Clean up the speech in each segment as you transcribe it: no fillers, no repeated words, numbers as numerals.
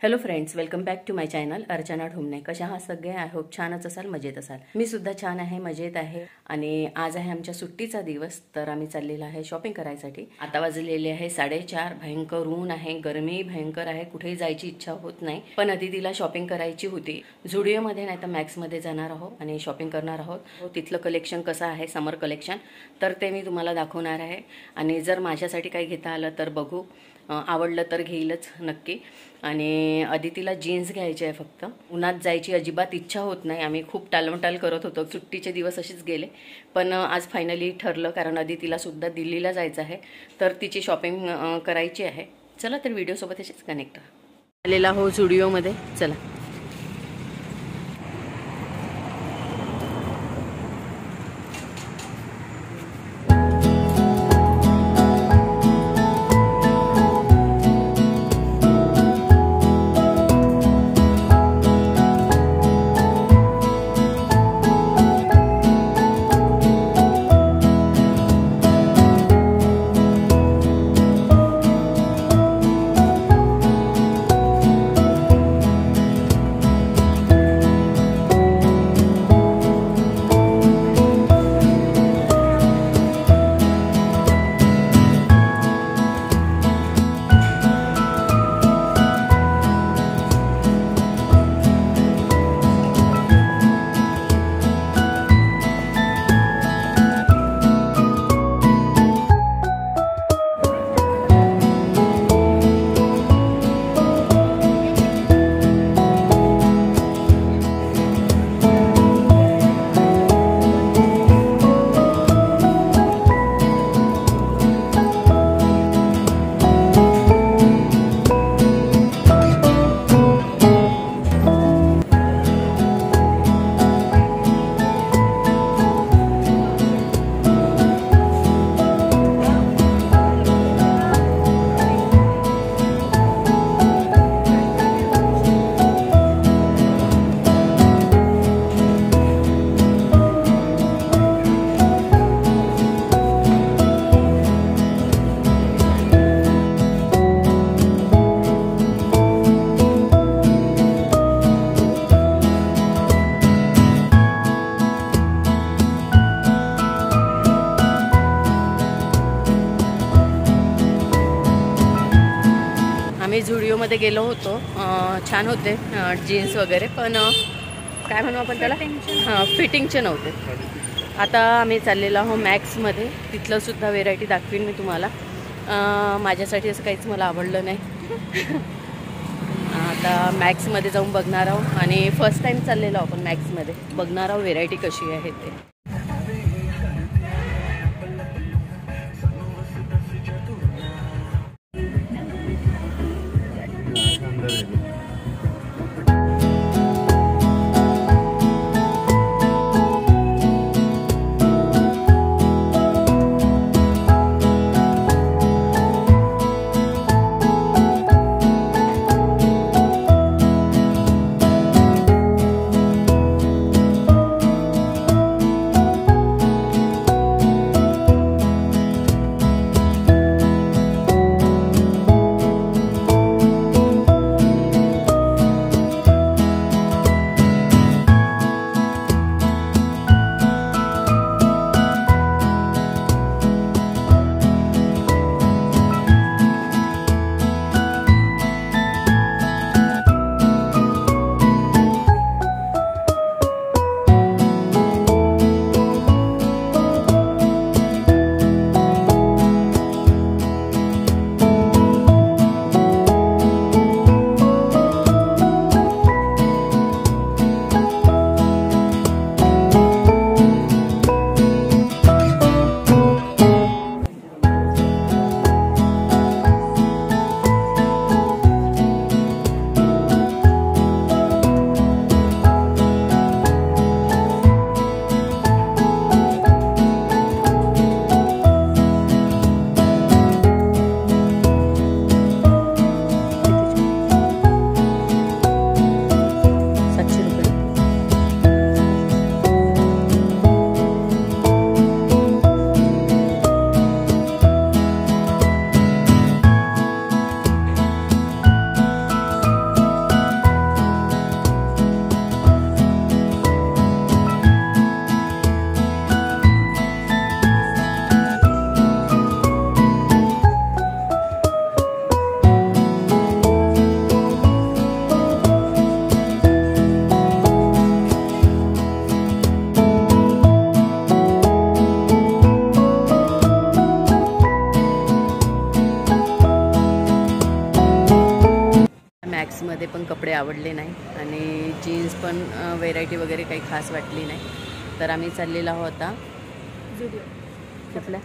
Hello friends, welcome back to my channel Archana Dhumane. कशा आहात सगळे? आय होप छानच असाल, मजेत असाल. मी सुद्धा छान आहे, मजेत आहे. आणि आज आहे आमच्या सुट्टीचा दिवस, तर आम्ही चाललेलो आहे शॉपिंग करायसाठी. आता वाजलेले आहे 4:30. भयंकर ऊन आहे, गरमी भयंकर आहे, कुठेही जायची इच्छा होत नाही. पण अदितीला शॉपिंग करायची होती. झुडिओमध्ये नाही तर मॅक्समध्ये जाणार आहोत आणि शॉपिंग करणार आहोत. तिथलं कलेक्शन कसं आहे, समर कलेक्शन, तर ते मी तुम्हाला दाखवणार आहे. आणि जर माझ्यासाठी काही घेता आलं तर बघू, आवडलं तर घेईलच नक्की. आणि अदितीला जीन्स घ्यायची आहे. फक्त उन्हात जायची अजिबात इच्छा होत नाही. आम्ही खूप टालमटाल करत होतो, सुट्टीचे दिवस असेच गेले. पण आज फायनली ठरलं, कारण अदितीला सुद्धा दिल्लीला जायचं आहे, तर तिची शॉपिंग करायची आहे. चला तर व्हिडिओसोबत असेच कनेक्ट आलेला हो झुडिओमध्ये. चला. आम्ही झुडिओमध्ये गेलो होतो, छान होते जीन्स वगैरे, पण काय म्हणू आपण त्याला, फिटिंगचे नव्हते. आता आम्ही चाललेलो आहोत मॅक्समध्ये. तिथलं सुद्धा व्हेरायटी दाखवीन मी तुम्हाला. माझ्यासाठी असं काहीच मला आवडलं नाही. आता मॅक्समध्ये जाऊन बघणार आहोत. आणि फर्स्ट टाईम चाललेलो आपण मॅक्समध्ये, बघणार आहोत व्हेरायटी कशी आहे ते. पण कपडे आवडले नाही आणि जीन्स पण व्हेरायटी वगैरे काही खास वाटली नाही. तर आम्ही चाललेला होता झुडिओ कुठल्या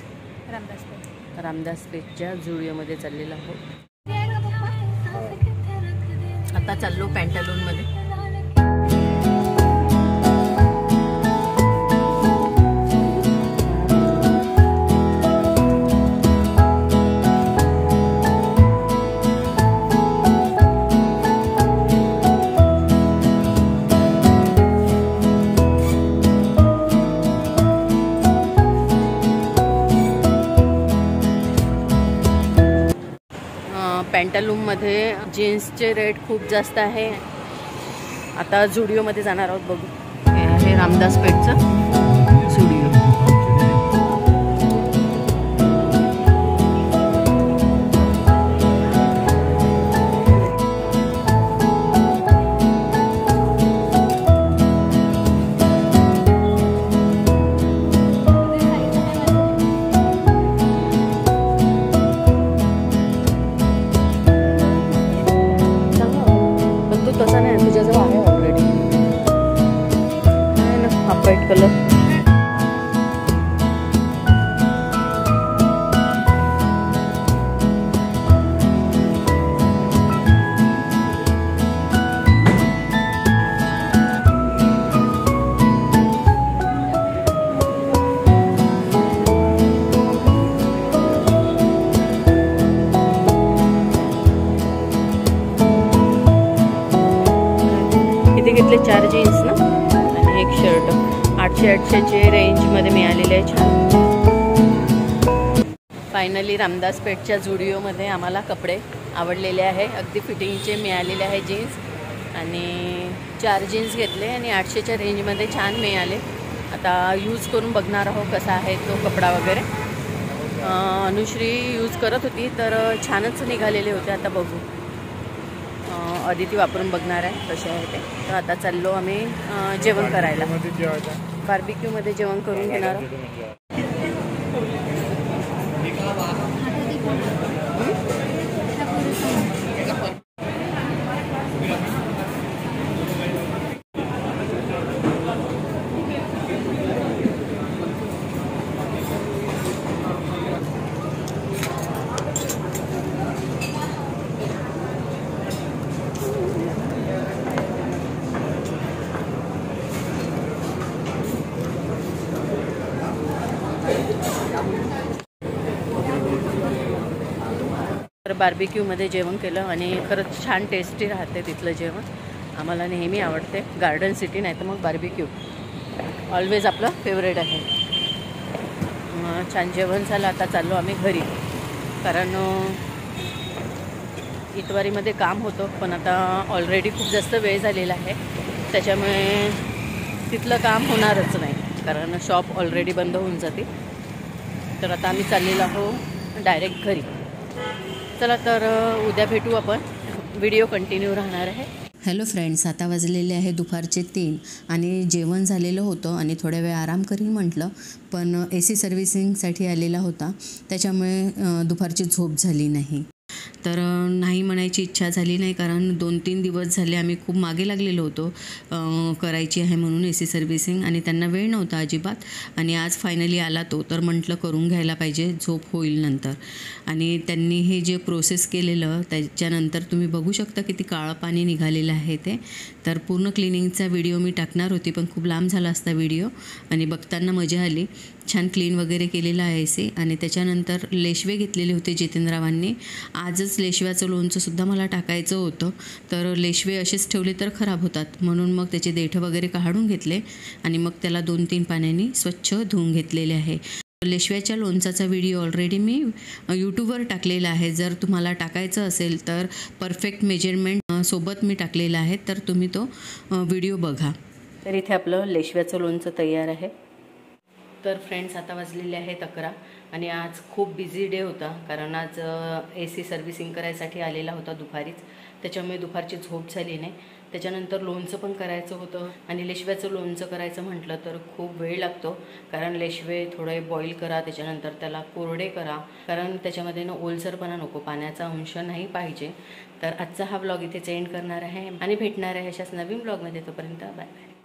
रामदास पेठच्या झुडिओमध्ये चाललेला आहोत. आता चाललो पॅन्टालूनमध्ये. पॅन्टालूनमध्ये जीन्सचे रेट खूप जास्त आहे. आता झुडिओमध्ये जाणार आहोत, बघू. हे आहे रामदास पेठचं झुडिओ. तसा नाही, तुझ्याजवळ आहे ऑलरेडी. आहे ना हा व्हाईट कलर. घेतले 4 जीन्स ना आणि 1 शर्ट. 800चे रेंजमध्ये मिळालेले आहे. छान. फायनली रामदास पेठच्या झुडिओमध्ये आम्हाला कपडे आवडलेले आहे. अगदी फिटिंगचे मिळालेले आहे जीन्स. आणि 4 जीन्स घेतले आणि 800च्या रेंजमध्ये छान मिळाले. आता यूज करून बघणार आहोत कसा आहे तो कपडा वगैरे. अनुश्री यूज करत होती तर छानच निघालेले होते. आता बघू, अदिती वापरून बघणार आहे कसे आहे ते. तर आता चाललो आम्ही जेवण करायला. बार्बिक्यूमध्ये जेवण करून घेणार. तर बार्बिक्यूमध्ये जेवण केलं आणि खरंच छान टेस्टी राहते तिथलं जेवण. आम्हाला नेहमी आवडते. गार्डन सिटी नाही तर मग बार्बिक्यू ऑलवेज आपलं फेवरेट आहे. छान जेवण झालं. आता चाललो आम्ही घरी, कारण इतवारीमध्ये काम होतं पण आता ऑलरेडी खूप जास्त वेळ झालेला आहे. त्याच्यामुळे तिथलं काम होणारच नाही, कारण शॉप ऑलरेडी बंद होऊन जाते. तर आता आम्ही चाललेलो आहोत डायरेक्ट घरी. चला तर उद्या भेटू आपण. व्हिडिओ कंटिन्यू राहणार आहे. हॅलो फ्रेंड्स, आता वाजलेले आहे दुपारचे 3 आणि जेवण झालेलं होतं आणि थोड्या वेळ आराम करीन म्हटलं, पण AC सर्व्हिसिंगसाठी आलेला होता त्याच्यामुळे दुपारची झोप झाली नाही. तर नाही म्हणायची इच्छा झाली नाही, कारण 2-3 दिवस झाले आम्ही खूप मागे लागलेलो होतो करायची आहे म्हणून AC सर्व्हिसिंग, आणि त्यांना वेळ नव्हता अजिबात. आणि आज फायनली आला तो, तर म्हटलं करून घ्यायला पाहिजे, झोप होईल नंतर. आणि त्यांनी हे जे प्रोसेस केलेलं त्याच्यानंतर तुम्ही बघू शकता किती काळं पाणी निघालेलं आहे ते. तर पूर्ण क्लिनिंगचा व्हिडिओ मी टाकणार होती पण खूप लांब झाला असता व्हिडिओ, आणि बघताना मजा आली. छान क्लीन वगैरे केलेलं आहे AC. आणि त्याच्यानंतर लेशवे घेतलेले होते जितेंद्ररावांनी. आजच लेशव्याचं लोणचंसुद्धा मला टाकायचं होतं, तर लेशवे असेच ठेवले तर खराब होतात म्हणून मग त्याचे देठं वगैरे काढून घेतले आणि मग त्याला 2-3 पाण्याने स्वच्छ धुवून घेतलेले आहे. लेशव्याच्या लोणचाचा व्हिडिओ ऑलरेडी मी यूट्यूबवर टाकलेला आहे. जर तुम्हाला टाकायचं असेल तर परफेक्ट मेजरमेंट सोबत मी टाकलेला आहे, तर तुम्ही तो व्हिडिओ बघा. तर इथे आपलं लेशव्याचं लोणचं तयार आहे. तर फ्रेंड्स, आता वाजलेले आहेत 11 आणि आज खूप बिझी डे होता, कारण आज AC सर्व्हिसिंग करायसाठी आलेला होता दुपारीच. त्याच्यामुळे दुपारची झोप झाली नाही. त्याच्यानंतर लोणचं पण करायचं होतं आणि लेशव्याचं लोणचं करायचं म्हटलं तर खूप वेळ लागतो, कारण लेशवे थोडे बॉईल करा, त्याच्यानंतर त्याला कोरडे करा, कारण त्याच्यामध्ये ना ओलसरपणा नको, पाण्याचा अंश नाही पाहिजे. तर आजचा हा ब्लॉग इथेच एंड करणार आहे आणि भेटणार आहे अशाच नवीन ब्लॉगमध्ये. तोपर्यंत बाय बाय.